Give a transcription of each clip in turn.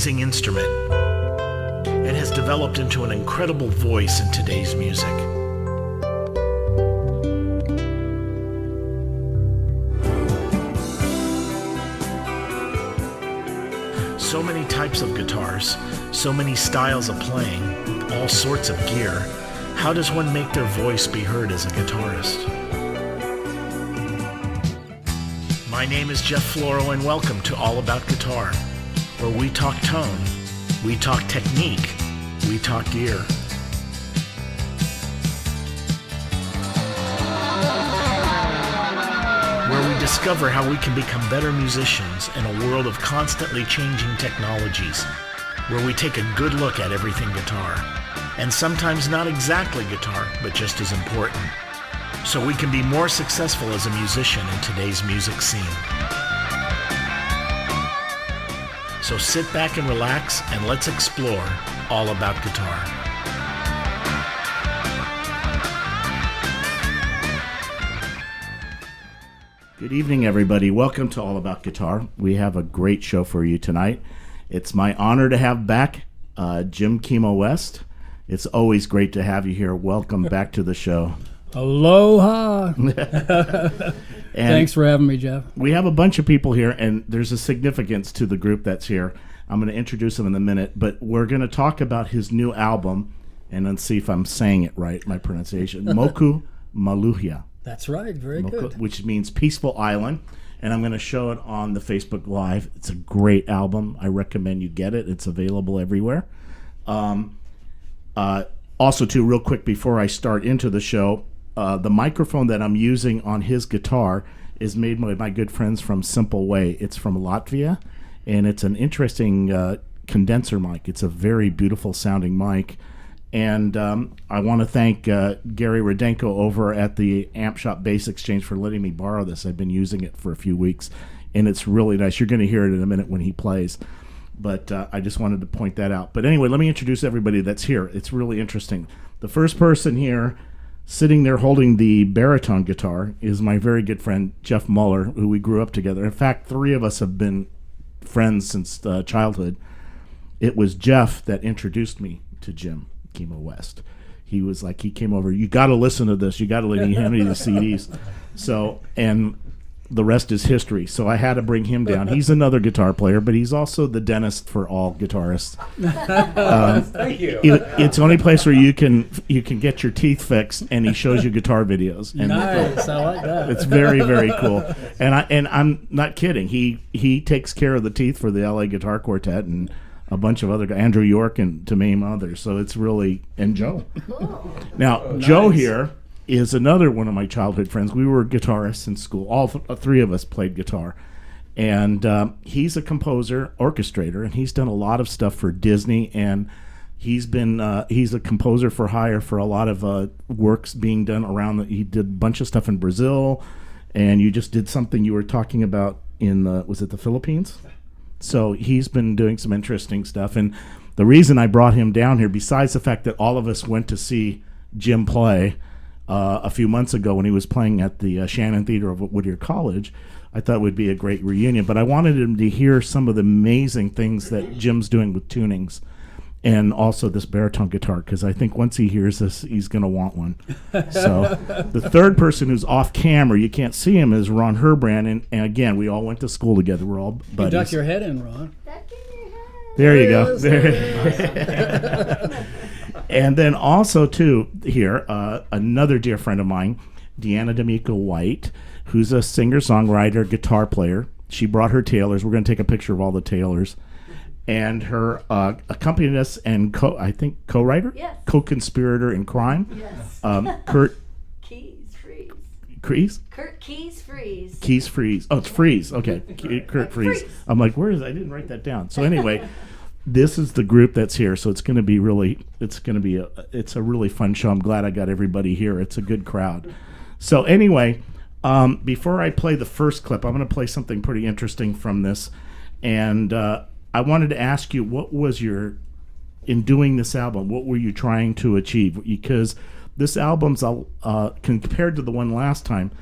amazing instrument. It has developed into an incredible voice in today's music. So many types of guitars, so many styles of playing, all sorts of gear. How does one make their voice be heard as a guitarist? My name is Jeff Floro, and welcome to All About Guitar, where we talk tone, we talk technique, we talk gear. Where we discover how we can become better musicians in a world of constantly changing technologies, where we take a good look at everything guitar, and sometimes not exactly guitar, but just as important, so we can be more successful as a musician in today's music scene. So sit back and relax, and let's explore all about guitar. Good evening, everybody. Welcome to All About Guitar. We have a great show for you tonight. It's my honor to have back Jim Kimo West. It's always great to have you here. Welcome back to the show. Aloha. Thanks for having me, Jeff. We have a bunch of people here, and there's a significance to the group that's here. I'm going to introduce him in a minute, but we're going to talk about his new album, and then see if I'm saying it right, my pronunciation. Moku Maluhia. That's right. Very good. Which means Peaceful Island, and I'm going to show it on the Facebook Live. It's a great album. I recommend you get it. It's available everywhere. Also, too, real quick before I start into the show, the microphone that I'm using on his guitar is made by my good friends from Simple Way. It's from Latvia, and it's an interesting condenser mic. It's a very beautiful sounding mic. And I want to thank Gary Rudenko over at the Amp Shop Bass Exchange for letting me borrow this. I've been using it for a few weeks, and it's really nice. You're going to hear it in a minute when he plays. But I just wanted to point that out. But anyway, let me introduce everybody that's here. It's really interesting. The first person here, sitting there holding the baritone guitar, is my very good friend, Jeff Muller, who we grew up together. In fact, three of us have been friends since childhood. It was Jeff that introduced me to Jim Kimo West. He was like, he came over, you got to listen to this. You got to let me hand me the CDs. So, and the rest is history. So I had to bring him down. He's another guitar player, but he's also the dentist for all guitarists. Thank you. It's the only place where you can get your teeth fixed, and he shows you guitar videos. And nice, I like that. It's very, very cool. And I'm not kidding. He takes care of the teeth for the LA Guitar Quartet and a bunch of other guys, Andrew York and to name others. So it's really, and Joe. Cool. Now, nice. Joe here is another one of my childhood friends. We were guitarists in school. All three of us played guitar. And he's a composer, orchestrator, and he's done a lot of stuff for Disney. And he's a composer for hire for a lot of works being done around. He did a bunch of stuff in Brazil. And you just did something you were talking about in, was it the Philippines? So he's been doing some interesting stuff. And the reason I brought him down here, besides the fact that all of us went to see Jim play a few months ago when he was playing at the Shannon Theater of Whittier College, I thought it would be a great reunion. But I wanted him to hear some of the amazing things that Jim's doing with tunings and also this baritone guitar, because I think once he hears this, he's going to want one. So the third person who's off camera, you can't see him, is Ron Herbrand. And again, we all went to school together. We're all buddies. You duck your head in, Ron. Duck in your head. There you go. There. And then also, too, here, another dear friend of mine, Deanna D'Amico White, who's a singer-songwriter, guitar player. She brought her tailors. We're going to take a picture of all the tailors. And her accompanist and co-writer? Yes. Co-conspirator in crime? Yes. Kurt Keys Freeze. Kreese? Kurt Keys Freeze. Keys Freeze. Oh, it's Freeze. Okay. Kurt Freeze. I'm like, where is it? I didn't write that down. So anyway, this is the group that's here. So it's going to be it's a really fun show. I'm glad I got everybody here. It's a good crowd. So anyway, before I play the first clip, I'm going to play something pretty interesting from this. And I wanted to ask you, what was in doing this album, what were you trying to achieve? Because this album's, compared to the one last time,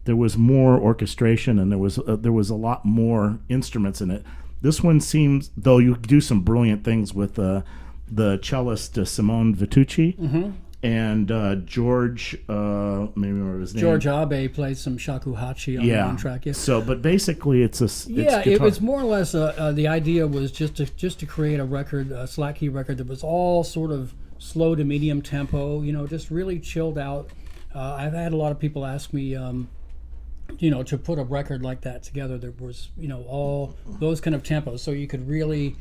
there was more orchestration and there was a lot more instruments in it. This one seems, though you do some brilliant things with the cellist Simone Vitucci and George, maybe remember his name. George Abe played some shakuhachi on one track. Yeah. So, but basically, it's it was more or less the idea was just to create a record, a slack key record that was all sort of slow to medium tempo. Just really chilled out. I've had a lot of people ask me, to put a record like that together. There was, all those kind of tempos, so you could really,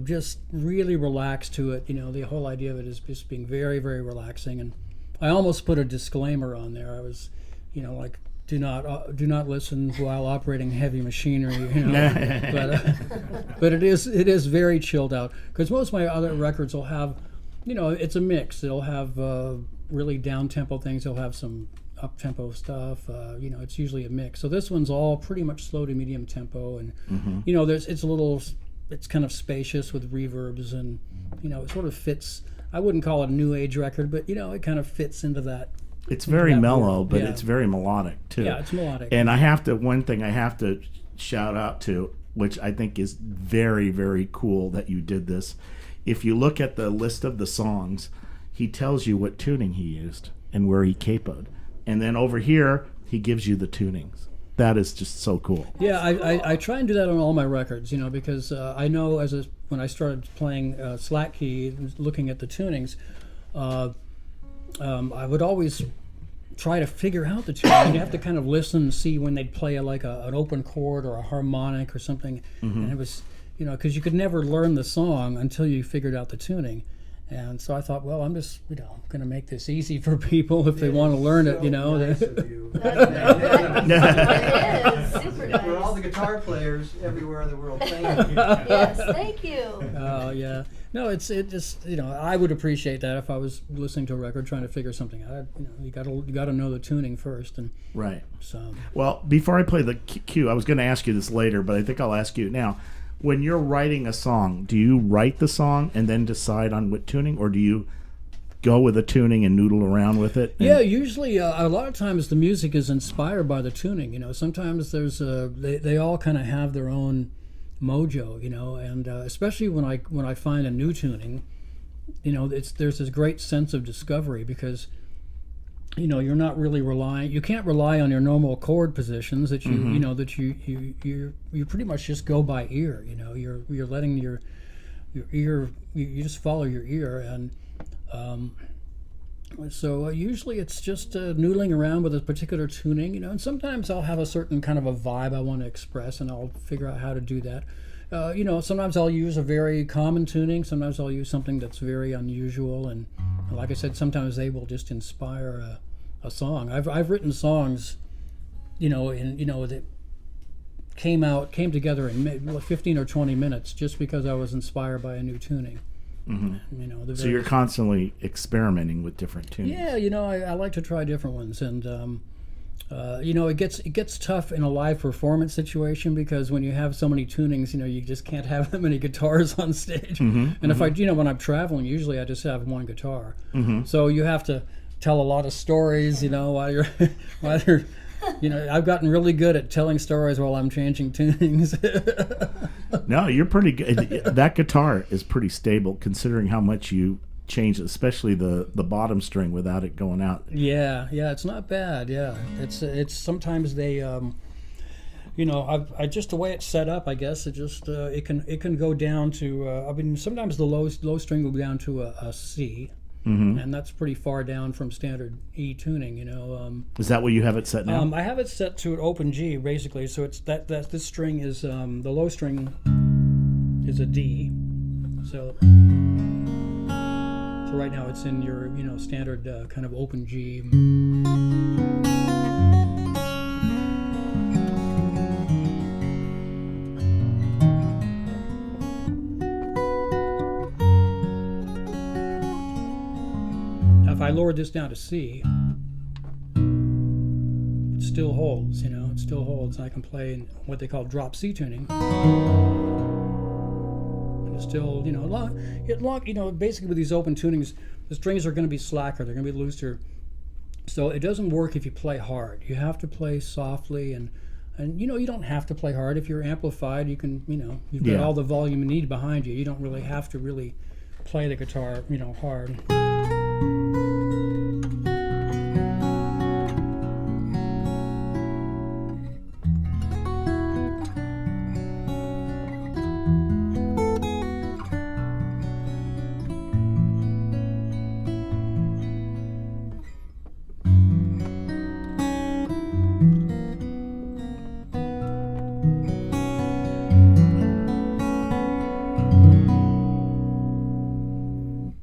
just really relax to it. The whole idea of it is just being very, very relaxing. And I almost put a disclaimer on there. I was, like, do not listen while operating heavy machinery. But it is very chilled out, because most of my other records will have, it's a mix. They'll have really down tempo things. They'll have some up tempo stuff. It's usually a mix. So this one's all pretty much slow to medium tempo, and it's kind of spacious with reverbs, and it sort of fits. I wouldn't call it a new age record, but it kind of fits into that. It's very mellow, but it's very melodic too. Yeah, it's melodic. And one thing I have to shout out to, which I think is very, very cool that you did this. If you look at the list of the songs, he tells you what tuning he used and where he capoed. And then over here, he gives you the tunings. That is just so cool. Yeah, I try and do that on all my records, because I know when I started playing slack key, looking at the tunings, I would always try to figure out the tuning. You have to kind of listen and see when they'd play an open chord or a harmonic or something. And it was, because you could never learn the song until you figured out the tuning. And so I thought, well, I'm just, going to make this easy for people if they want to learn it, Nice of you. It is super nice. For all the guitar players everywhere in the world, thank you. Yes, thank you. Oh, yeah. No, it just, I would appreciate that if I was listening to a record trying to figure something out. You got to know the tuning first. And right. So. Well, before I play the cue, I was going to ask you this later, but I think I'll ask you now. When you're writing a song, do you write the song and then decide on what tuning, or do you go with a tuning and noodle around with it? Yeah, usually a lot of times the music is inspired by the tuning. Sometimes there's they all kind of have their own mojo. And especially when I find a new tuning, there's this great sense of discovery, because you're not really you can't rely on your normal chord positions that you pretty much just go by ear. You're letting your ear, you just follow your ear. And so usually it's just noodling around with a particular tuning, and sometimes I'll have a certain kind of a vibe I want to express, and I'll figure out how to do that. Sometimes I'll use a very common tuning, sometimes I'll use something that's very unusual, and like I said, sometimes they will just inspire a song. I've written songs, that came together in 15 or 20 minutes just because I was inspired by a new tuning. So you're constantly experimenting with different tunings. Yeah, I like to try different ones, and it gets tough in a live performance situation, because when you have so many tunings, you just can't have that many guitars on stage. And if when I'm traveling, usually I just have one guitar. So you have to tell a lot of stories, while you're I've gotten really good at telling stories while I'm changing tunings. No, you're pretty good. That guitar is pretty stable considering how much you change, especially the bottom string without it going out. Yeah, it's not bad. Yeah, it's sometimes they I just the way it's set up, I guess it just it can go down to sometimes the low string will go down to a C. And that's pretty far down from standard E tuning, Is that what you have it set now? I have it set to an open G, basically. So it's that this string is the low string is a D. So right now it's in your standard kind of open G. If I lowered this down to C, it still holds, it still holds. I can play in what they call drop C tuning. And it's still, basically with these open tunings, the strings are going to be slacker, they're going to be looser. So it doesn't work if you play hard. You have to play softly and And you don't have to play hard. If you're amplified, you can, you've got Yeah. all the volume you need behind you. You don't really have to really play the guitar, hard.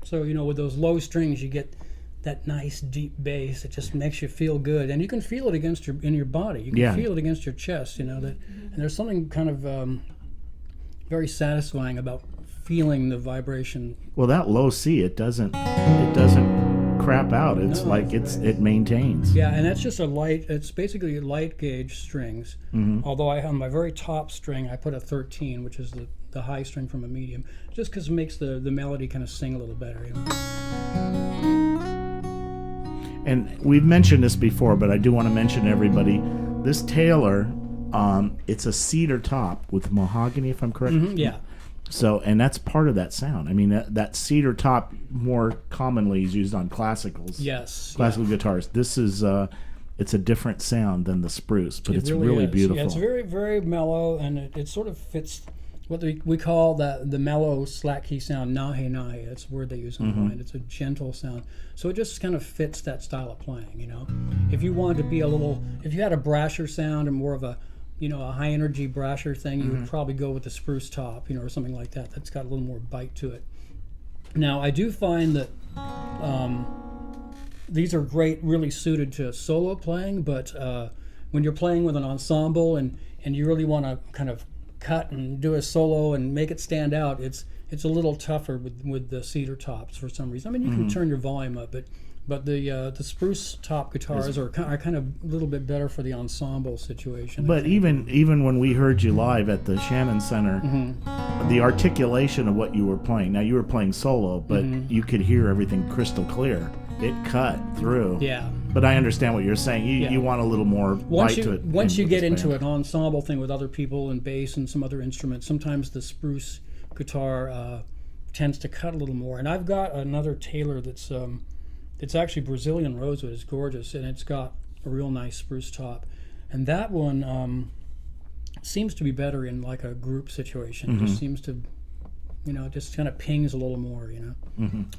So, with those low strings, you get that nice deep bass. It just makes you feel good, and you can feel it in your body. You can Yeah. feel it against your chest. And there's something kind of very satisfying about feeling the vibration. Well, that low C, it doesn't crap out. It's No, like it maintains. Yeah, and that's just it's basically light gauge strings. Although on my very top string, I put a 13, which is the high string from a medium, just because it makes the melody kind of sing a little better. And we've mentioned this before, but I do want to mention to everybody, this Taylor, it's a cedar top with mahogany, if I'm correct. Yeah. So, and that's part of that sound. I mean, that cedar top more commonly is used on classicals. Yes. Classical guitars. This is, it's a different sound than the spruce, but it's really is. beautiful. Yeah, it's very, very mellow, and it sort of fits what we call the mellow slack key sound, nahe nahe. That's a word they use in mind. It's a gentle sound. So it just kind of fits that style of playing, If you wanted to be if you had a brasher sound and more of a high energy brasher thing, you would probably go with the spruce top, or something like that. That's got a little more bite to it. Now, I do find that these are great, really suited to solo playing, but when you're playing with an ensemble and you really want to kind of cut and do a solo and make it stand out, it's a little tougher with the cedar tops for some reason. I mean, you can turn your volume up, but the spruce top guitars are kind of a little bit better for the ensemble situation. But even when we heard you live at the Shannon Center, the articulation of what you were playing. Now you were playing solo, but you could hear everything crystal clear. It cut through. Yeah. But I understand what you're saying. You want a little more bite to it. Once you get into an ensemble thing with other people and bass and some other instruments, sometimes the spruce guitar tends to cut a little more. And I've got another Taylor that's it's actually Brazilian rosewood. It's gorgeous, and it's got a real nice spruce top. And that one seems to be better in like a group situation. It just seems to, just kind of pings a little more,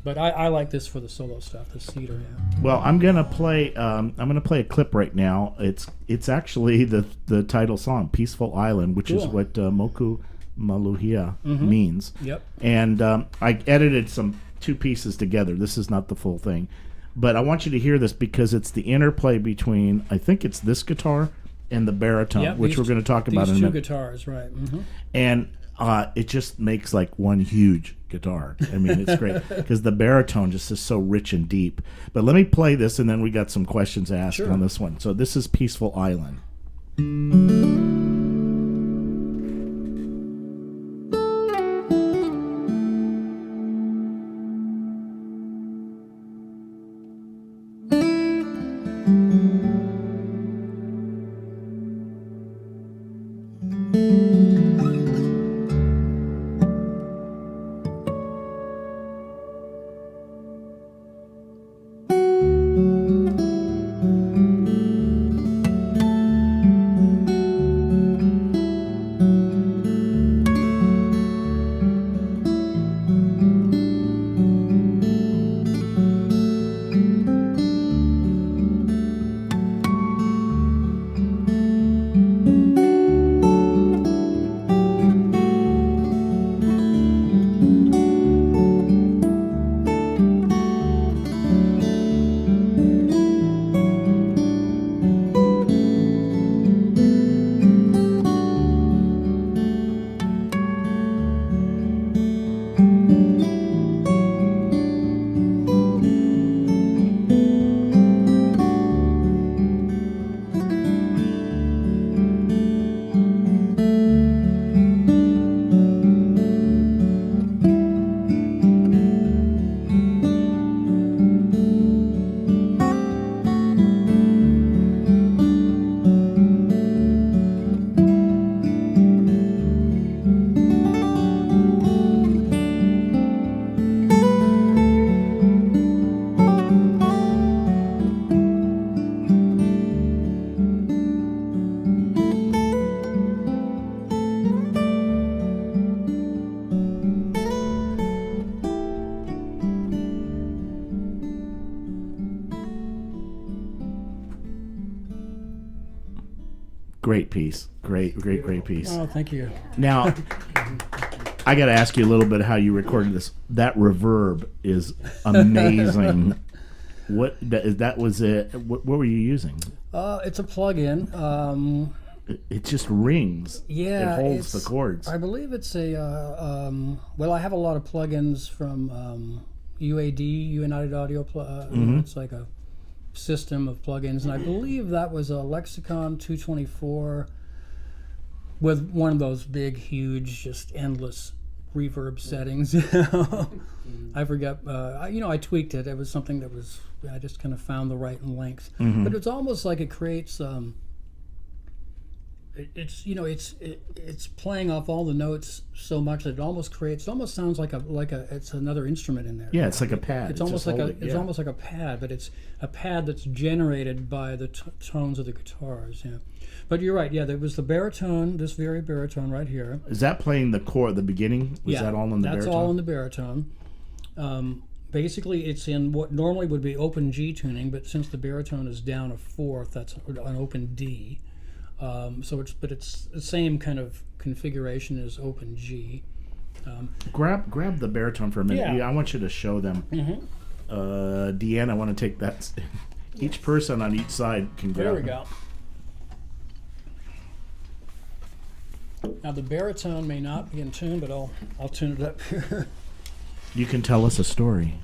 But I like this for the solo stuff, the cedar. Yeah. Well, I'm gonna play a clip right now. It's actually the title song, "Peaceful Island," which is what Moku Maluhia means. Yep. And I edited two pieces together. This is not the full thing, but I want you to hear this because it's the interplay between, I think it's this guitar and the baritone, which we're going to talk about in a minute. These two guitars, right? And it just makes like one huge guitar. I mean, it's great because the baritone just is so rich and deep. But let me play this, and then we got some questions asked on this one. So this is "Peaceful Island." Great piece. Great piece. Oh, thank you. Now, I got to ask you a little bit how you recorded this. That reverb is amazing. That was it? What were you using? It's a plug-in. It just rings. Yeah, it holds the chords. I believe it's a. Well, I have a lot of plugins from UAD, United Audio. It's like a system of plugins, and I believe that was a Lexicon 224 with one of those big, huge, just endless reverb settings. I forget. I tweaked it. It was something that was. I just kind of found the right length, but it's almost like it creates. It's playing off all the notes so much that it almost sounds like it's another instrument in there. Yeah, it's like a pad. It's almost like almost like a pad, but it's a pad that's generated by the tones of the guitars. Yeah, but you're right. Yeah, there was the baritone, this very baritone right here. Is that playing the chord at the beginning? Was that all in the baritone? That's all in the baritone. Basically, it's in what normally would be open G tuning, but since the baritone is down a fourth, that's an open D. So it's the same kind of configuration as open G. Grab the baritone for a minute. Yeah. I want you to show them. Deanna, I want to take that. Each person on each side can grab. There we go. Now the baritone may not be in tune, but I'll tune it up here. You can tell us a story.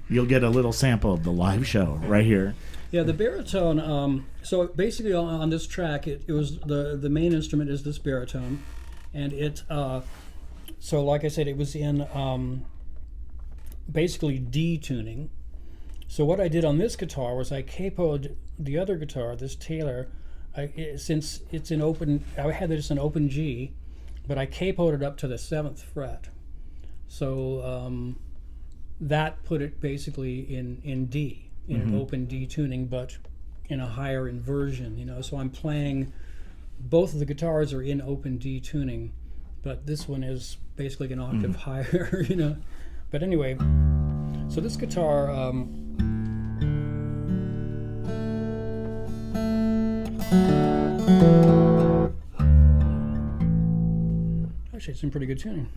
You'll get a little sample of the live show right here. Yeah, the baritone. So basically, on this track, it was the main instrument is this baritone, and it. So like I said, it was in basically D tuning. So what I did on this guitar was I capoed the other guitar, this Taylor. Since it's in open, I had this in open G, but I capoed it up to the 7th fret. So that put it basically in D. In an open D tuning, but in a higher inversion, So I'm playing, both of the guitars are in open D tuning, but this one is basically an octave higher, But anyway, so this guitar, actually it's in pretty good tuning.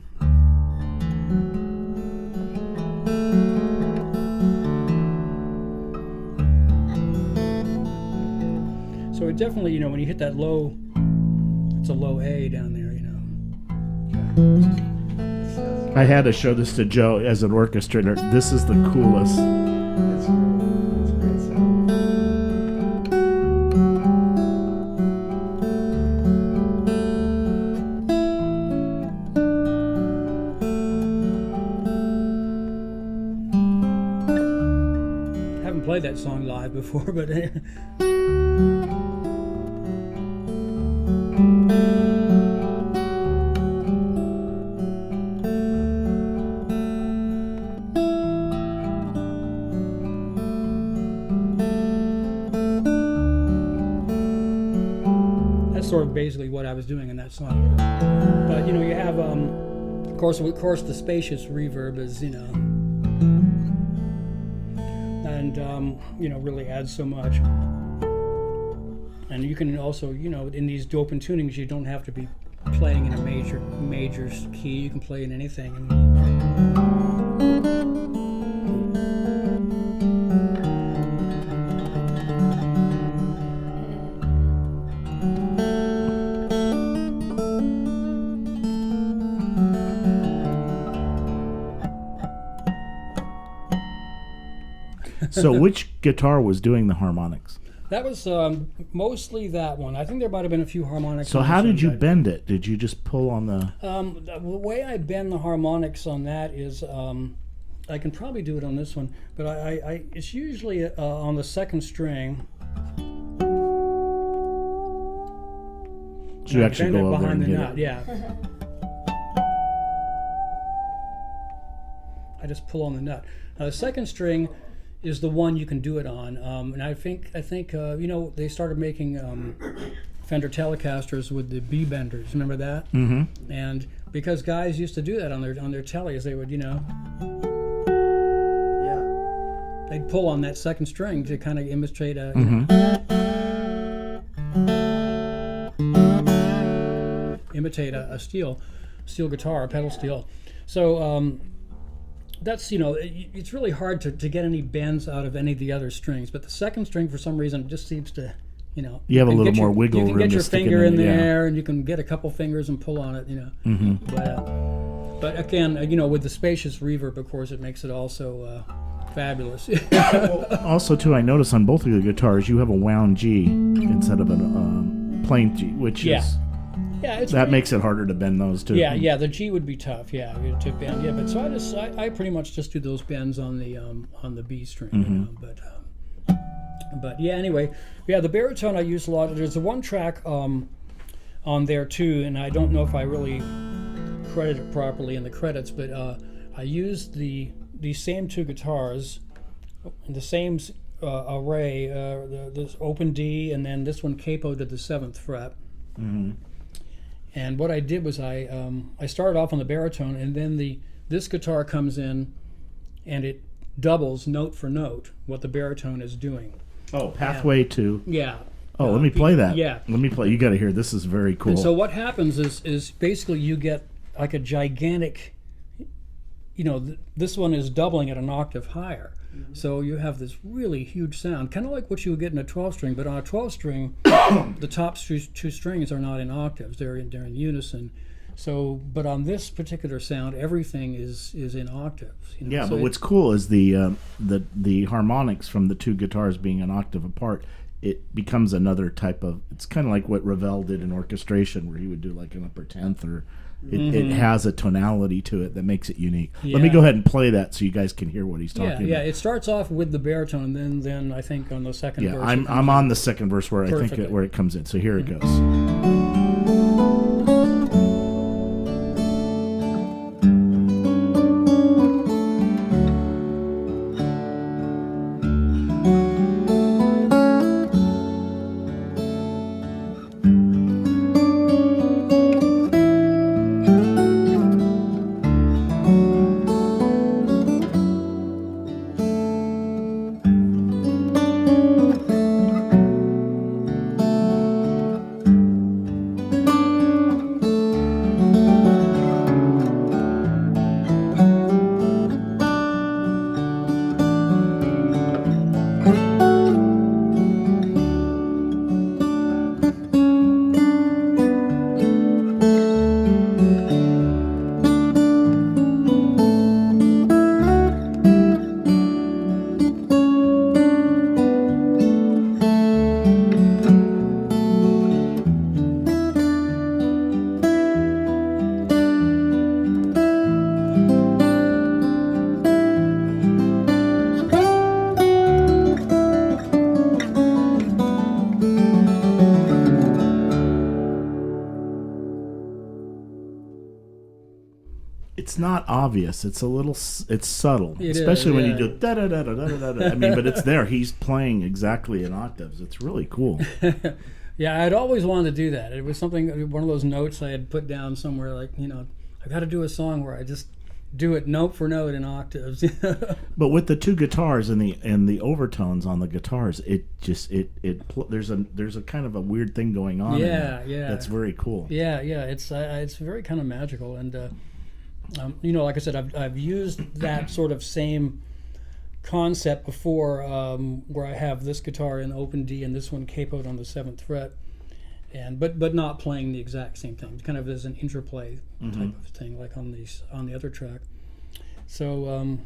So it definitely, when you hit that low, it's a low A down there, I had to show this to Joe as an orchestrator. This is the coolest. It's great sound. I haven't played that song live before, but that's sort of basically what I was doing in that song. But you have, of course, the spacious reverb is, and really adds so much. And you can also, in these open tunings, you don't have to be playing in a major key. You can play in anything. So which guitar was doing the harmonics? That was mostly that one. I think there might have been a few harmonics. So how did you bend it? Did you just pull on the... The way I bend the harmonics on that is, I can probably do it on this one, but it's usually on the second string. So you actually bend go it over behind and the hit nut, it. yeah. I just pull on the nut. Now the second string is the one you can do it on, and I think they started making Fender Telecasters with the B benders. Remember that? Mm-hmm. And because guys used to do that on their tellies, they would Yeah. I'd pull on that second string to kind of imitate a steel guitar, a pedal steel. So that's, it's really hard to get any bends out of any of the other strings, but the second string for some reason just seems to, you have a little more wiggle room. You can get your to stick finger in yeah. there, and you can get a couple fingers and pull on it, But again, with the spacious reverb, of course, it makes it also fabulous. Also, too, I notice on both of your guitars you have a wound G instead of a plain G, which is that makes it harder to bend those too. Yeah, the G would be tough. Yeah, to bend. Yeah, but so I pretty much just do those bends on the B string. But yeah, anyway, the baritone I use a lot. There's a one track on there too, and I don't know if I really credit it properly in the credits, but I used the same two guitars, the same array, this open D, and then this one capoed to the 7th fret. And what I did was I started off on the baritone, and then this guitar comes in, and it doubles note for note what the baritone is doing. Oh, pathway to. Yeah. Oh, let me play that. Yeah. Let me play. You got to hear. This is very cool. And so what happens is basically you get like a gigantic, this one is doubling at an octave higher. So you have this really huge sound, kind of like what you would get in a 12-string, but on a 12-string, the top two strings are not in octaves, they're in unison. So, but on this particular sound, everything is in octaves. Yeah, so but what's cool is the harmonics from the two guitars being an octave apart. It becomes another type of. It's kind of like what Ravel did in orchestration, where he would do like an upper tenth, or it has a tonality to it that makes it unique. Yeah. Let me go ahead and play that so you guys can hear what he's talking about. Yeah, it starts off with the baritone, and then I think on the second verse. Yeah, I'm on the second verse where I think where it comes in. So here it goes. It's not obvious. It's a little. It's subtle, especially when you do da da da da da da da. I mean, but it's there. He's playing exactly in octaves. It's really cool. Yeah, I'd always wanted to do that. It was something, one of those notes I had put down somewhere. Like, I got to do a song where I just do it note for note in octaves. But with the two guitars and the overtones on the guitars, there's a kind of a weird thing going on. Yeah. That's very cool. Yeah. It's very kind of magical, and like I said, I've used that sort of same concept before, where I have this guitar in open D and this one capoed on the 7th fret, and but not playing the exact same thing, kind of as an interplay type of thing, like on the other track. So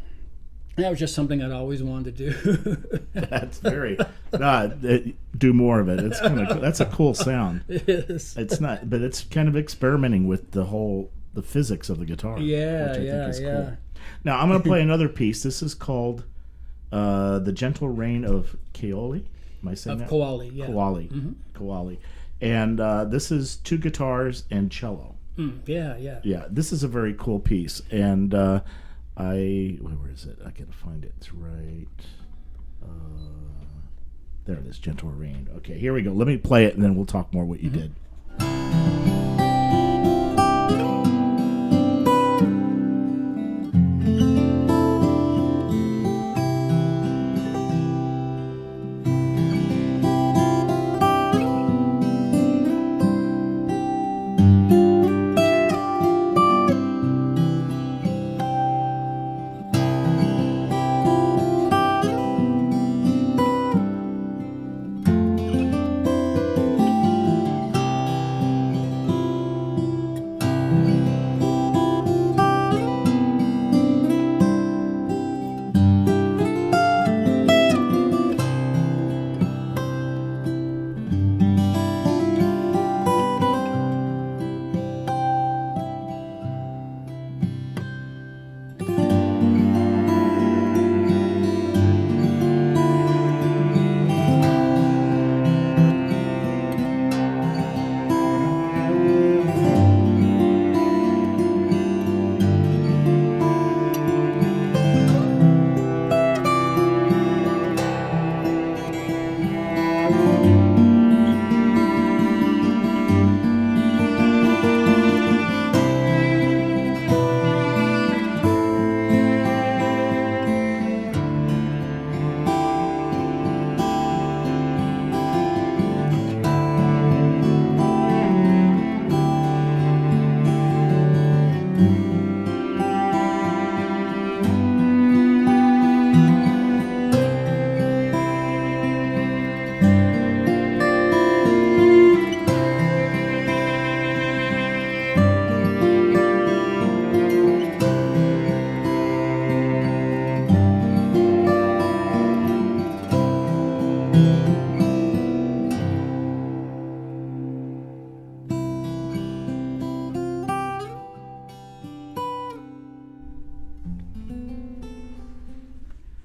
that was just something I'd always wanted to do. That's very do more of it. It's kind of that's a cool sound. It is. It's not, but it's kind of experimenting with the physics of the guitar. Yeah, which I think is yeah. Cool. Now I'm going to play another piece. This is called "The Gentle Rain of Kaoli." Am I saying that? Of Kaoli, yeah. Kaoli. And this is two guitars and cello. Yeah. Yeah, this is a very cool piece. And where is it? I gotta find it. It's right. There it is, Gentle Rain. Okay, here we go. Let me play it, and then we'll talk more what you did.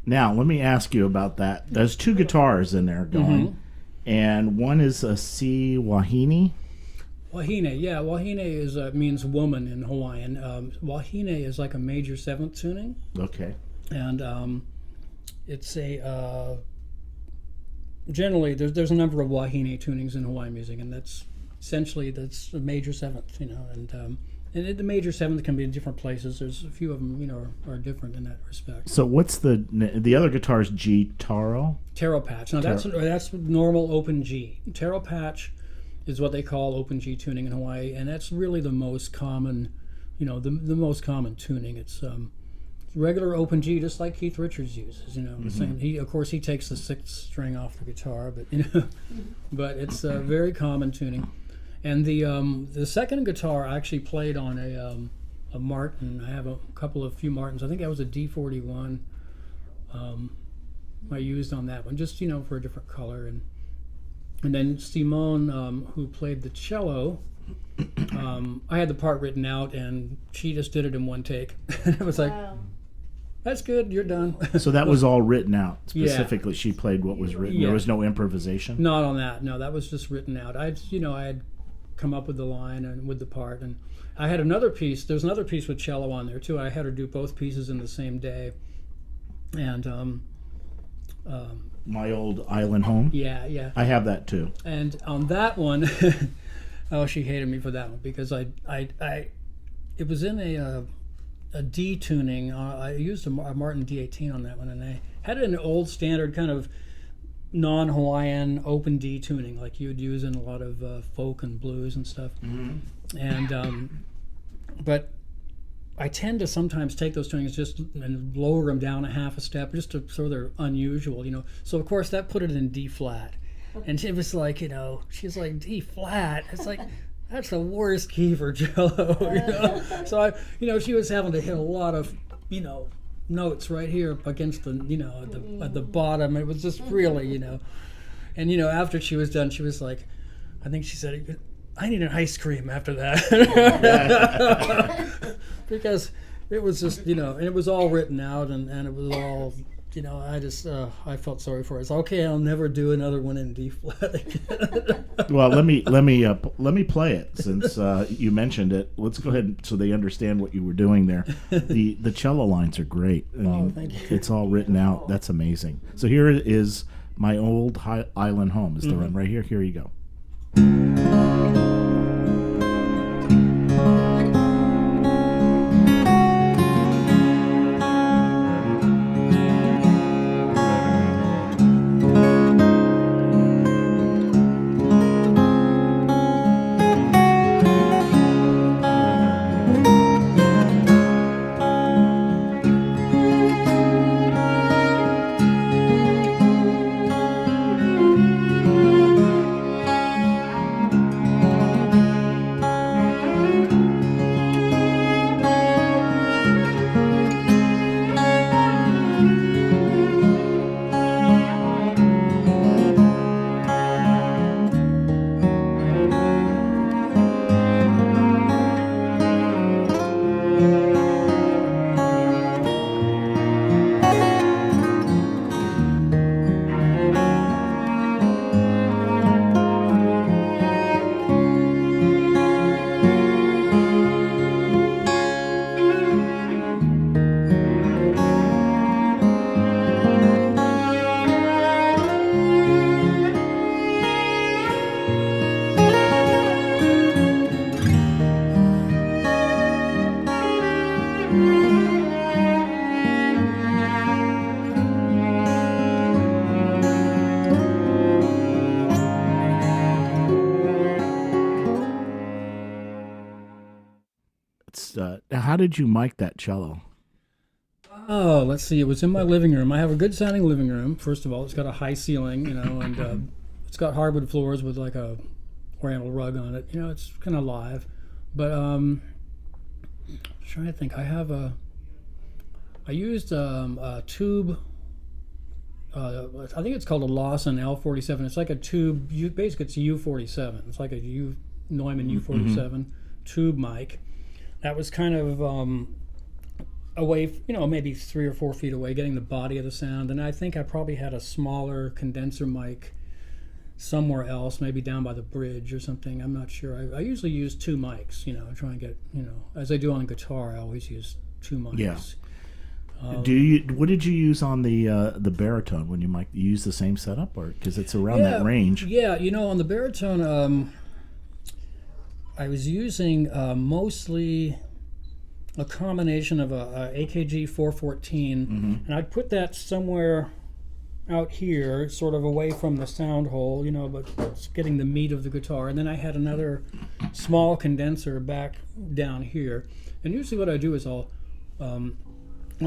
Now, let me ask you about that. There's two guitars in there going, and one is a C Wahine. Wahine, yeah. Wahine is means woman in Hawaiian. Wahine is like a major seventh tuning, Okay. and it's a generally there's a number of Wahine tunings in Hawaiian music, and that's a major seventh, and the major seventh can be in different places. There's a few of them, are different in that respect. So what's the other guitar is G Taro? Taro patch. Now that's normal open G. Taro patch is what they call open G tuning in Hawaii, and that's really the most common, the most common tuning. It's regular open G, just like Keith Richards uses. The same. He takes the sixth string off the guitar, but it's a very common tuning. And the second guitar I actually played on a Martin. I have a few Martins. I think that was a D41. I used on that one, just for a different color. And then Simone, who played the cello, I had the part written out, and she just did it in one take. And it was like, Wow. that's good, you're done. So that was all written out Yeah. specifically. She played what was written. Yeah. There was no improvisation. Not on that. No, that was just written out. I had come up with the line and with the part, and I had another piece. There's another piece with cello on there too. I had her do both pieces in the same day, and My Old Island Home. yeah. I have that too. And on that one, oh, she hated me for that one because it was in a D tuning. I used a Martin D18 on that one, and I had it in an old standard kind of non-Hawaiian open D tuning like you would use in a lot of folk and blues and stuff. And but I tend to sometimes take those tunings just and lower them down a half a step just to so they're unusual, So of course that put it in D flat, and it was like, she's like, D flat. It's like, that's the worst key for cello, So she was having to hit a lot of, notes right here against the, at the bottom. It was just really, and after she was done, she was like, I think she said, I need an ice cream after that. Because it was just, and it was all written out, and it was all, I just, I felt sorry for her. It's okay, I'll never do another one in D flat again. Well, let me play it since you mentioned it. Let's go ahead so they understand what you were doing there. The cello lines are great. I mean, thank you. it's all written out. That's amazing. So here it is, My Old Island Home is the run right here. Here you go. How did you mic that cello? Oh, let's see. It was in my living room. I have a good sounding living room. First of all, it's got a high ceiling, and it's got hardwood floors with like a oriental rug on it. It's kind of live. But I'm trying to think. I used a tube. I think it's called a Lawson L47. It's like a tube. Basically, it's a U47. It's like a Neumann U47 tube mic. That was kind of away, maybe 3 or 4 feet away, getting the body of the sound. And I think I probably had a smaller condenser mic somewhere else, maybe down by the bridge or something. I'm not sure. I usually use 2 mics, try and get, as I do on guitar, I always use 2 mics. Yeah. What did you use on the baritone when you mic? You use the same setup, or because it's around that range? Yeah, on the baritone, I was using mostly a combination of a AKG 414, and I'd put that somewhere out here, sort of away from the sound hole, but it's getting the meat of the guitar. And then I had another small condenser back down here. And usually what I do is I'll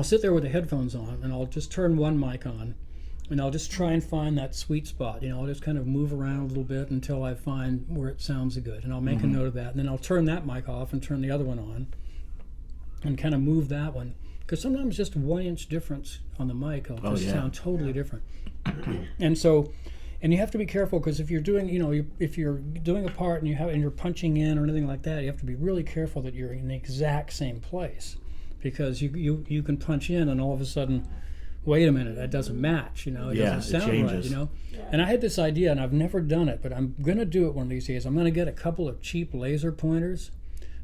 sit there with the headphones on, and I'll just turn one mic on, and I'll just try and find that sweet spot. I'll just kind of move around a little bit until I find where it sounds good, and I'll make a note of that. And then I'll turn that mic off and turn the other one on, and kind of move that one. Because sometimes just 1 inch difference on the mic will just sound totally different. And so, and you have to be careful, because if you're doing, if you're doing a part and you're punching in or anything like that, you have to be really careful that you're in the exact same place. Because you can punch in and all of a sudden, wait a minute, that doesn't match, it doesn't sound right, And I had this idea, and I've never done it, but I'm going to do it one of these days. I'm going to get a couple of cheap laser pointers,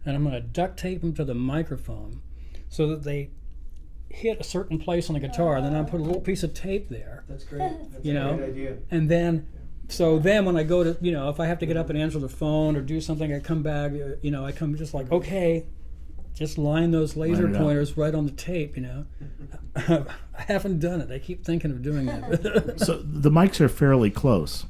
and I'm going to duct tape them to the microphone so that they hit a certain place on the guitar, and then I put a little piece of tape there. That's great. That's a great idea. And then, so then when I go to, if I have to get up and answer the phone or do something, I come back, I come just like, okay, just line those laser pointers right on the tape, I haven't done it. I keep thinking of doing that. So the mics are fairly close.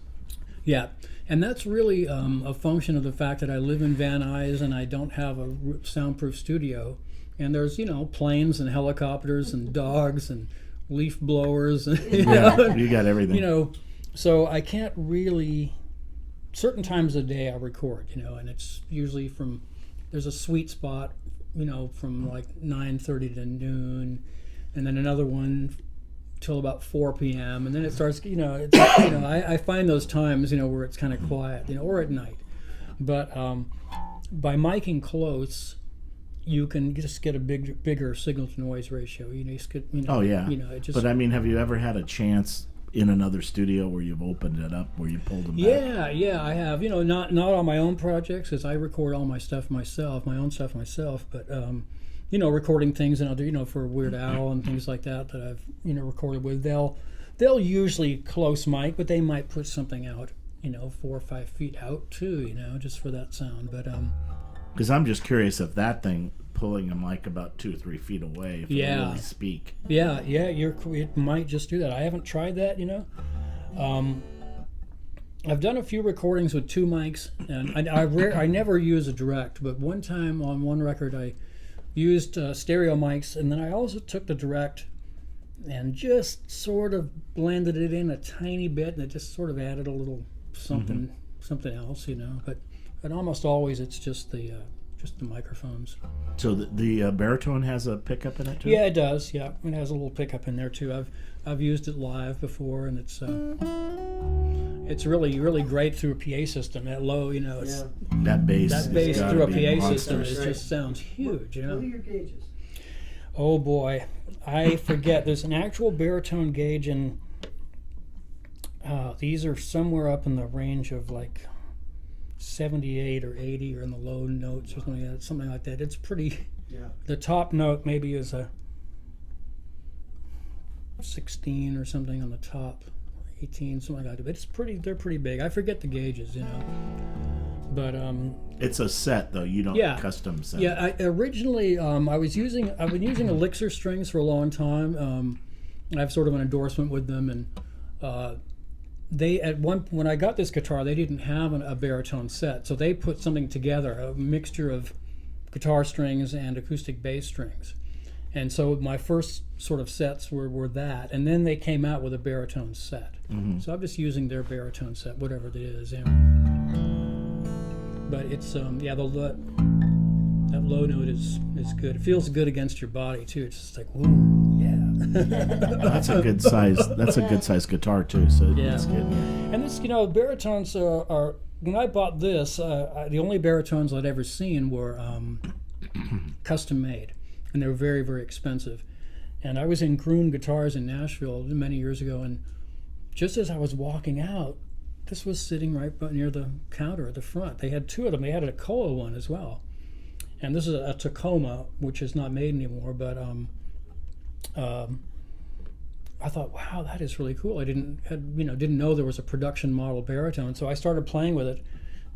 Yeah, and that's really a function of the fact that I live in Van Nuys and I don't have a soundproof studio. And there's, planes and helicopters and dogs and leaf blowers. And, you got everything. So I can't really, certain times of the day I record, and it's usually there's a sweet spot, from like 9:30 to noon, and then another one till about 4 p.m. And then it starts, I find those times, where it's kind of quiet, or at night. But by miking close, you can just get a bigger signal to noise ratio. But I mean, have you ever had a chance in another studio where you've opened it up, where you pulled them back? Yeah, I have. Not on my own projects, because I record all my stuff myself, but recording things and other, for Weird Al and things like that I've recorded with. They'll usually close mic, but they might put something out, 4 or 5 feet out too, just for that sound. But because I'm just curious if that thing pulling a mic about 2 or 3 feet away, if it really speak. Yeah, it might just do that. I haven't tried that, I've done a few recordings with 2 mics, and I never use a direct, but one time on one record I used stereo mics, and then I also took the direct and just sort of blended it in a tiny bit, and it just sort of added a little something else, but almost always it's just the microphones. So the baritone has a pickup in it too? Yeah, it does. Yeah, it has a little pickup in there too. I've used it live before, and it's really, really great through a PA system. That low, that bass through a PA system just sounds huge. What are your gauges? Oh boy, I forget. There's an actual baritone gauge, and these are somewhere up in the range of like 78 or 80, or in the low notes or something like that. It's pretty. Yeah. The top note maybe is a 16 or something on the top, 18, something like that. But they're pretty big. I forget the gauges, But it's a set though. You don't custom set. Yeah, originally I've been using Elixir strings for a long time. I have sort of an endorsement with them, and when I got this guitar, they didn't have a baritone set, so they put something together, a mixture of guitar strings and acoustic bass strings. And so my first sort of sets were that, and then they came out with a baritone set. Mm-hmm. So I'm just using their baritone set, whatever it is. But it's that low note is good. It feels good against your body too. It's just like, ooh, yeah. That's a good size. That's a good size guitar too. So that's good. And this, baritones are. When I bought this, the only baritones I'd ever seen were custom made. and they were very, very expensive. And I was in Groon Guitars in Nashville many years ago, and just as I was walking out, this was sitting right near the counter at the front. They had two of them. They had a Koa one as well. And this is a Tacoma, which is not made anymore, but I thought, wow, that is really cool. I didn't know there was a production model baritone, so I started playing with it.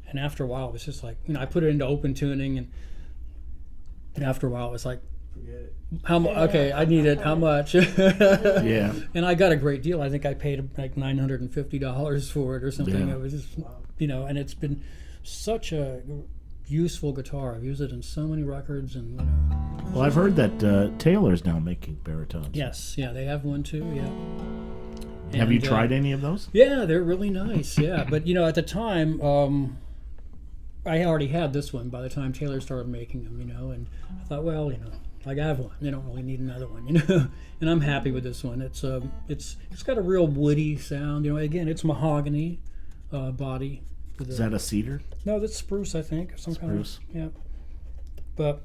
And after a while, it was just like, I put it into open tuning, and after a while, it was like, Forget it. how much? Okay, I need it. How much? Yeah. And I got a great deal. I think I paid like $950 for it or something. Yeah. It was just, and it's been such a useful guitar. I've used it in so many records, and Well, I've heard that Taylor's now making baritones. yes, yeah, they have one too. Yeah. Have you And, tried any of those? Yeah, they're really nice. Yeah, but at the time, I already had this one by the time Taylor started making them. And I thought, well, I have one. They don't really need another one. And I'm happy with this one. It's got a real woody sound. Again, it's mahogany body. Is that a cedar? No, that's spruce, I think. Some Spruce. kind of, yeah. But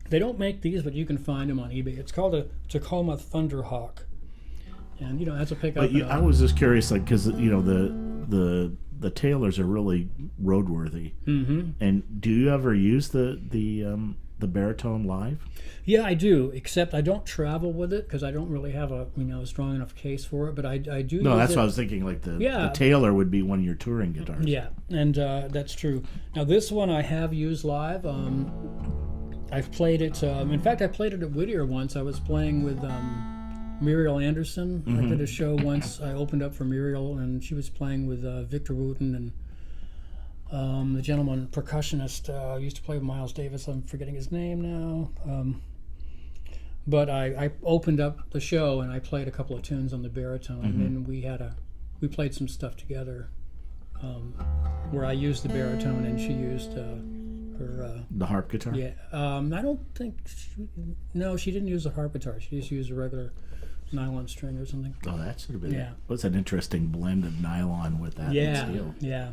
they don't make these, but you can find them on eBay. It's called a Tacoma Thunderhawk. And, it has a pickup. But I was just curious, like, because, the Taylors are really roadworthy. Mm-hmm. And do you ever use the baritone live? Yeah, I do, except I don't travel with it because I don't really have a strong enough case for it. But I do. No, use that's it. what I was thinking. Like the Yeah. Taylor would be one of your touring guitars. Yeah, and that's true. Now this one I have used live. I've played it. In fact, I played it at Whittier once. I was playing with Muriel Anderson. Mm-hmm. I did a show once. I opened up for Muriel, and she was playing with Victor Wooten and the gentleman percussionist used to play with Miles Davis. I'm forgetting his name now. But I opened up the show and I played a couple of tunes on the baritone, and we played some stuff together where I used the baritone and she used her. The harp guitar? Yeah, I don't think. She didn't use a harp guitar. She just used a regular nylon string or something. Oh, that should have been. Yeah. What's an interesting blend of nylon with that steel? Yeah.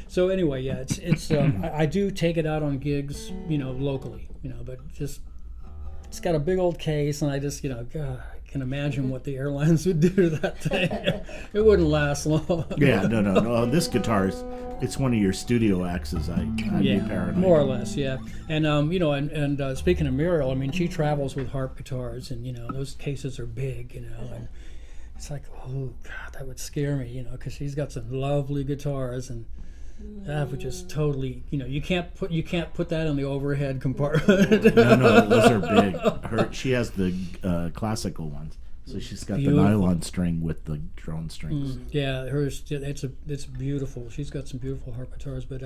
So anyway, yeah, it's I do take it out on gigs, locally, but just it's got a big old case, and I just, God, I can imagine what the airlines would do to that thing. It wouldn't last long. Yeah, no. This guitar it's one of your studio axes. I'd be paranoid. More or less, yeah. And and speaking of Muriel, I mean, she travels with harp guitars, and those cases are big, and it's like, oh God, that would scare me, because she's got some lovely guitars, and that would just totally, you can't put that in the overhead compartment. No, those are big. She has the classical ones, so she's got Beautiful. the nylon string with the drone strings. Yeah, hers, it's beautiful. She's got some beautiful harp guitars, but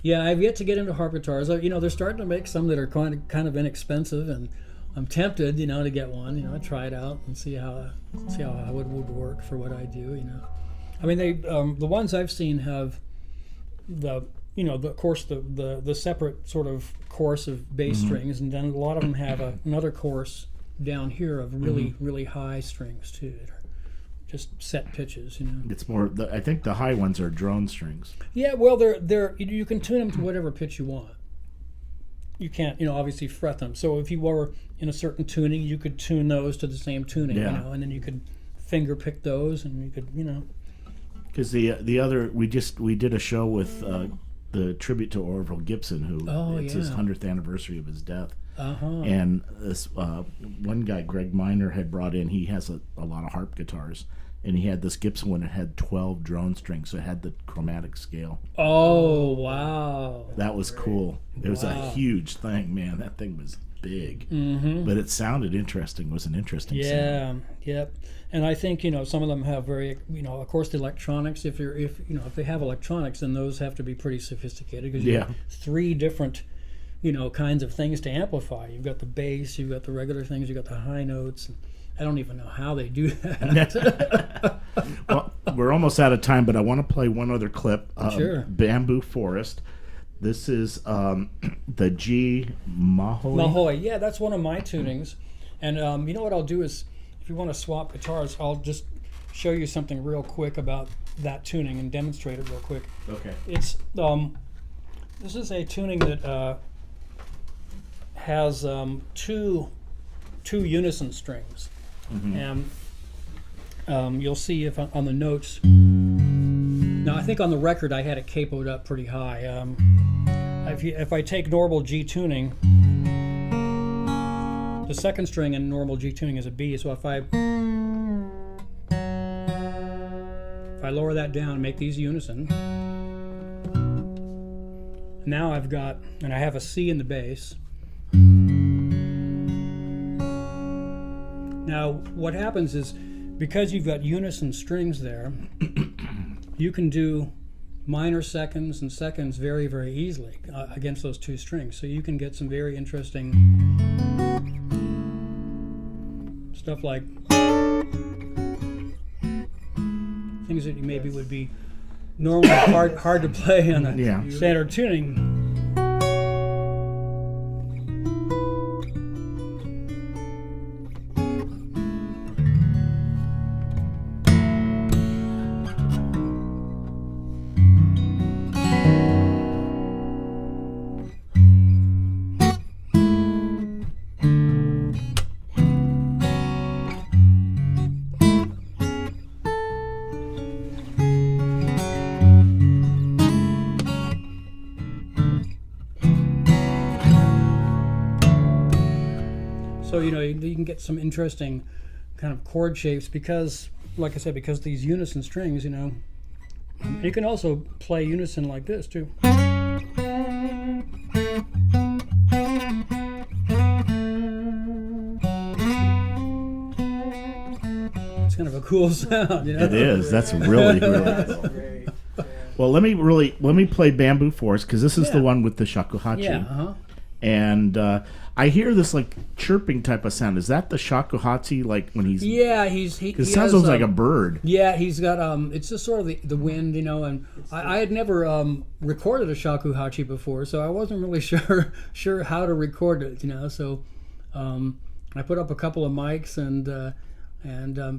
yeah, I've yet to get into harp guitars. They're starting to make some that are kind of inexpensive, and I'm tempted, to get one. I try it out and see how it would work for what I do. I mean, they the ones I've seen have the separate sort of course of bass strings, and then a lot of them have another course down here of really really high strings too, that are just set pitches. It's more. I think the high ones are drone strings. Yeah, well, they're you can tune them to whatever pitch you want. You can't, obviously fret them. So if you were in a certain tuning, you could tune those to the same tuning, Yeah. and then you could finger pick those, and you could, Because the other we did a show with the tribute to Orville Gibson, who it's his 100th anniversary of his death. And this one guy, Greg Miner, had brought in. He has a lot of harp guitars, and he had this Gibson one that had 12 drone strings, so it had the chromatic scale. Oh, wow. That was cool. It was a huge thing, man. That thing was big, but it sounded interesting. It was an interesting sound. Yep. And I think some of them have very of course the electronics. If they have electronics, then those have to be pretty sophisticated because you have 3 different kinds of things to amplify. You've got the bass, you've got the regular things, you've got the high notes. And I don't even know how they do that. Well, we're almost out of time, but I want to play one other clip. Sure. Bamboo Forest. This is the G Mahoy. Mahoy, yeah, that's one of my tunings. And what I'll do is, if you want to swap guitars, I'll just show you something real quick about that tuning and demonstrate it real quick. Okay. It's this is a tuning that has two unison strings, and you'll see if on the notes. Now I think on the record I had it capoed up pretty high. If I take normal G tuning, the second string in normal G tuning is a B. So if I lower that down and make these unison, now I've got, and I have a C in the bass. Now what happens is, because you've got unison strings there, you can do minor seconds and seconds very, very easily against those two strings. So you can get some very interesting stuff like things that you maybe would be normally hard to play on a standard tuning. So you can get some interesting kind of chord shapes because, like I said, because these unison strings, you can also play unison like this too. It's kind of a cool sound, It is. That's really Great. Well, let me play Bamboo Forest, because this is the one with the shakuhachi. Yeah. And I hear this like chirping type of sound. Is that the shakuhachi, like when he's? Yeah, he It sounds almost like a bird. Yeah, he's got it's just sort of the wind, and I had never recorded a shakuhachi before, so I wasn't really sure how to record it, So I put up a couple of mics and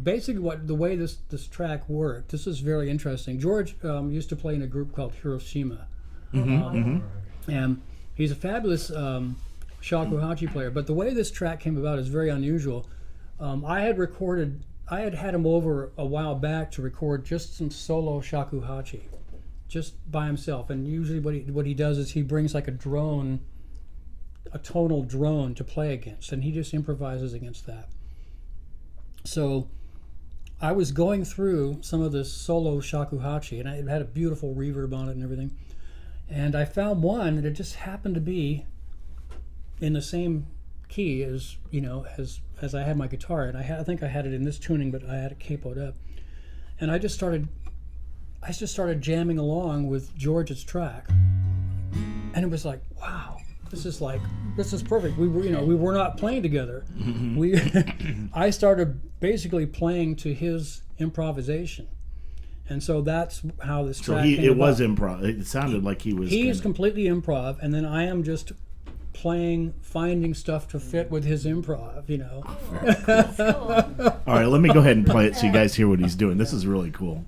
basically the way this track worked. This is very interesting. George used to play in a group called Hiroshima, and he's a fabulous shakuhachi player. But the way this track came about is very unusual. I had had him over a while back to record just some solo shakuhachi, just by himself. And usually what he does is he brings like a tonal drone to play against, and he just improvises against that. So I was going through some of this solo shakuhachi, and it had a beautiful reverb on it and everything. And I found one that it just happened to be in the same key as I had my guitar, and I think I had it in this tuning, but I had it capoed up. And I just started jamming along with George's track, and it was like, wow, this is perfect. We were not playing together. I started basically playing to his improvisation. And so that's how this track came it about. was improv. It sounded like he was. He's completely improv, and then I am just finding stuff to fit with his improv, That's cool. All right, let me go ahead and play it so you guys hear what he's doing. This is really cool.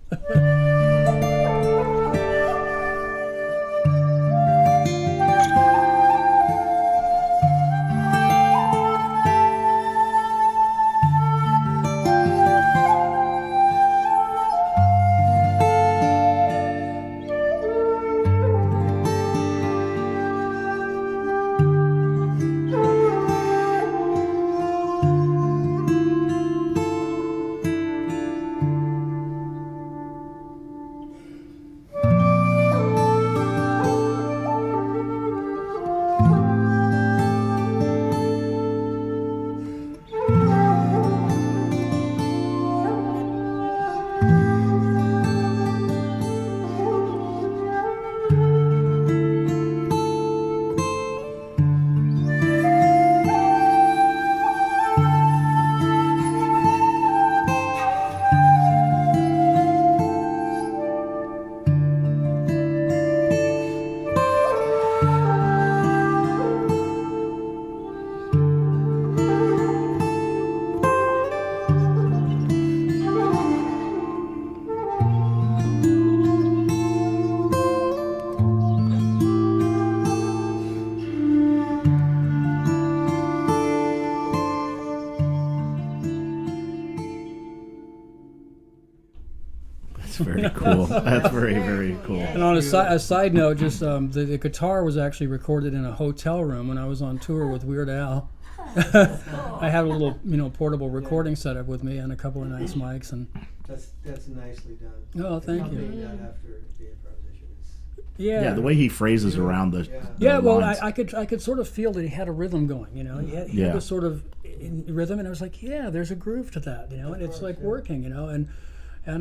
very cool. That's very, very cool. And on a side note, just the guitar was actually recorded in a hotel room when I was on tour with Weird Al. I had a little, portable recording setup with me and a couple of nice mics, and That's nicely done. oh, thank you. Accompanying that after the improvisation is Yeah, the way he phrases around the Yeah, the well, lines. I could sort of feel that he had a rhythm going. He had this sort of in rhythm, and I was like, yeah, there's a groove to that, and it's like working, and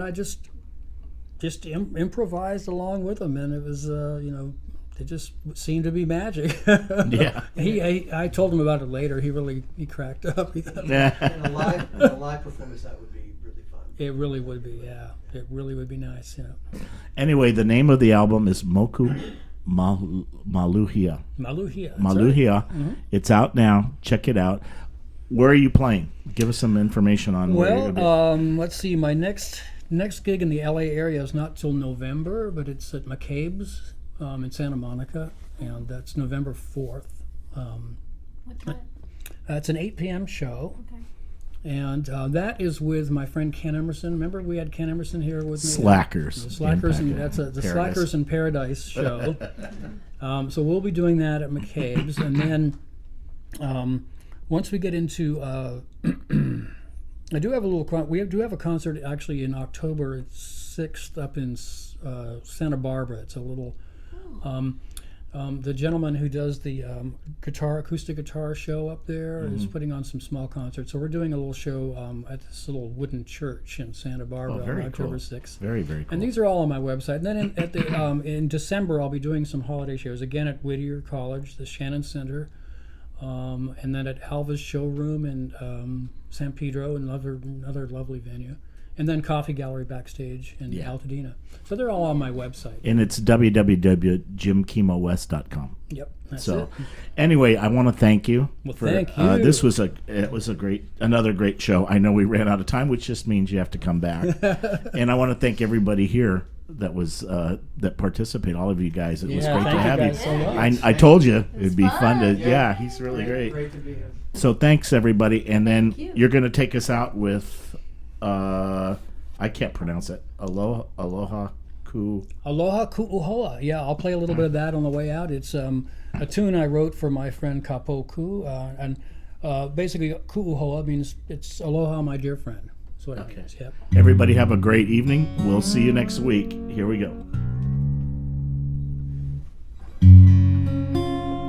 I just improvised along with him, and it was, it just seemed to be magic. Yeah. I told him about it later. He cracked up. He thought, in a live performance that would be really fun. it really would be, yeah. It really would be nice, Anyway, the name of the album is Moku Maluhia. Maluhia. that's Maluhia. right. Mm-hmm. It's out now. Check it out. Where are you playing? Give us some information on where you're Well, going to be. let's see. My next gig in the LA area is not till November, but it's at McCabe's in Santa Monica, and that's November 4th. What time? It's an 8 p.m. show, Okay. and that is with my friend Ken Emerson. Remember we had Ken Emerson here with me? Slackers. The Slackers, and Impact that's the Paradise. Slackers in Paradise show. So we'll be doing that at McCabe's, and then once we get into, I do have a little. We do have a concert actually in October 6th up in Santa Barbara. It's a little. The gentleman who does the acoustic guitar show up there is putting on some small concerts. So we're doing a little show at this little wooden church in Santa Barbara very on October cool. 6th. Very, very cool. And these are all on my website. And then in December, I'll be doing some holiday shows again at Whittier College, the Shannon Center, and then at Alva's Showroom in San Pedro, another lovely venue. And then Coffee Gallery backstage in Altadena. So they're all on my website. And it's www.jimkimowest.com. Yep, that's So, it. anyway, I want to thank you. Well, thank you. This was another great show. I know we ran out of time, which just means you have to come back. And I want to thank everybody here that was that participated. All of you guys. It was great thank to have you you. guys so much. I told you it'd be fun. fun to. Yeah, he's really great. Great to be here. So thanks everybody, and then Thank you. you're going to take us out with. I can't pronounce it. Aloha Ku. Aloha Ku'uhoa. Yeah, I'll play a little bit of that on the way out. It's a tune I wrote for my friend Kapoku, and basically Ku'uhoa means it's aloha, my dear friend. That's what it means. Yep. Everybody have a great evening. We'll see you next week. Here we go.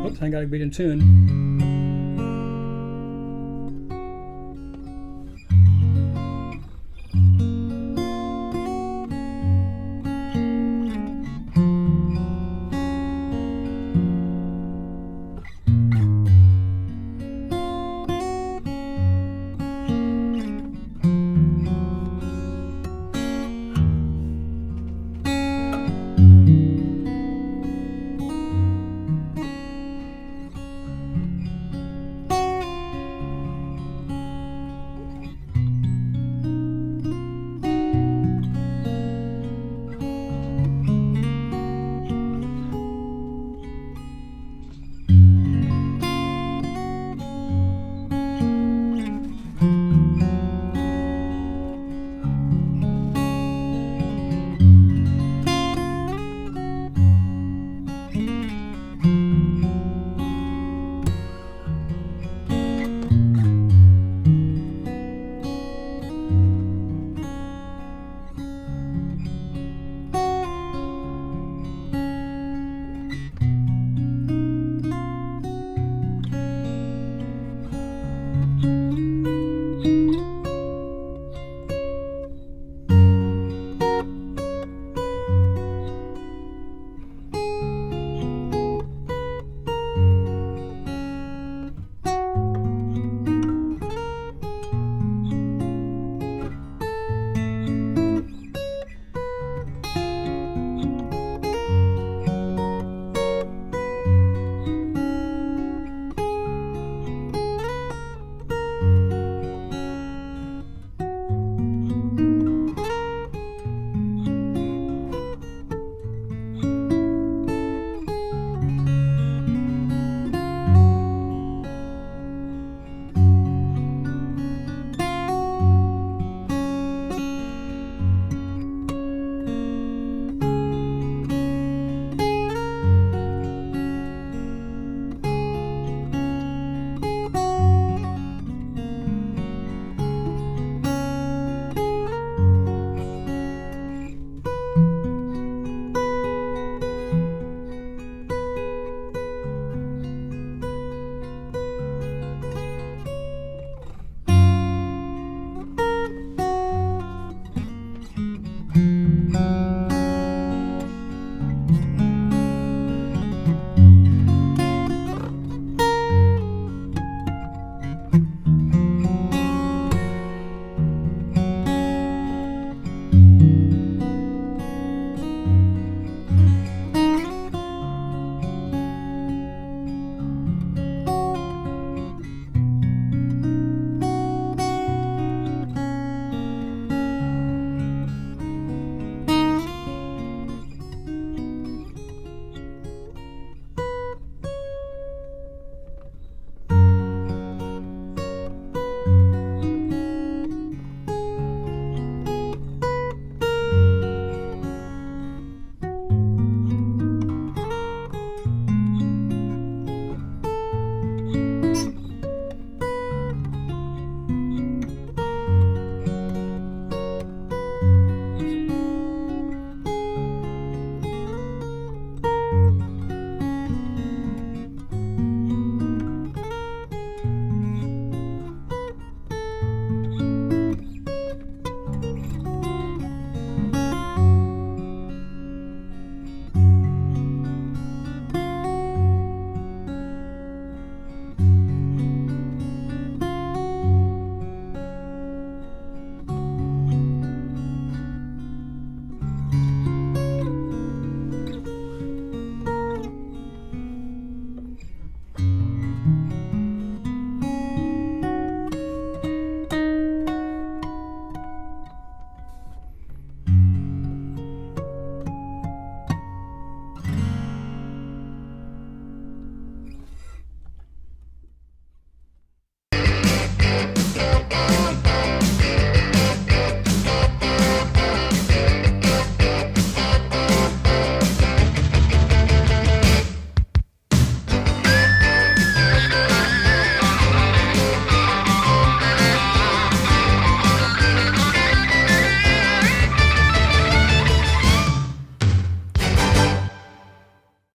Oops, I got to be in tune.